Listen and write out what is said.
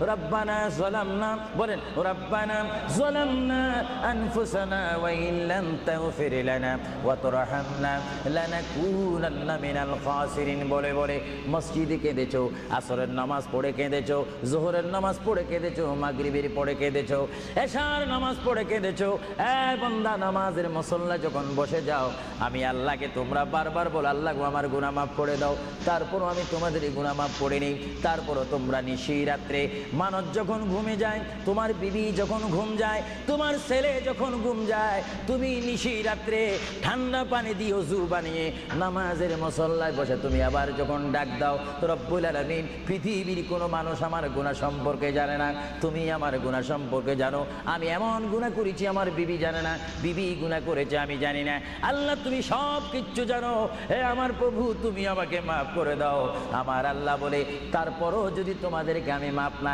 রব্বানা যালামনা বলেন রব্বানা যালামনা আনফুসানা ওয়া ইন লাম তাগফির লানা ওয়া তারহামনা লানাকুনান্না মিনাল খাসিরিন বলে বলে মসজিদে কেঁদেছো, আসরের নামাজ পড়ে কেঁদেছো, যোহরের নামাজ পড়ে কেঁদেছো, মাগরিবের পড়ে কেঁদেছো, এশার নামাজ পড়ে কেঁদেছো। বান্দা নামাজের মুসল্লা যখন বসে যাও, আমি আল্লাহকে তোমরা বারবার বল আল্লাহ গো আমার গুনাহ মাফ করে দাও। তারপরও আমি তোমাদের এই গুনাহ মাফ করে নিই। তারপরও তোমরা নিশি রাত্রে মানুষ যখন ঘুমে যায়, তোমার বিবি যখন ঘুম যায়, তোমার ছেলে যখন ঘুম যায়, তুমি নিশি রাত্রে ঠান্ডা পানি দিয়ে ওযু বানিয়ে নামাজের মুসল্লায় বসে তুমি আবার যখন ডাক দাও, তো রব্বুল আলামিন পৃথিবীর কোনো মানুষ আমার গুনাহ সম্পর্কে জানে না, তুমি আমার গুনাহ সম্পর্কে জানো। আমি এমন গুনাহ করেছি আমার বিবি জানে না, বিবি গুনাহ করেছে আমি জানি না। আল্লাহ তুমি সব কিচ্ছু জানো, হে আমার প্রভু তুমি আমাকে মাফ করে দাও। আমার আল্লাহ বলে তারপরও যদি তোমাদেরকে আমি মাফ না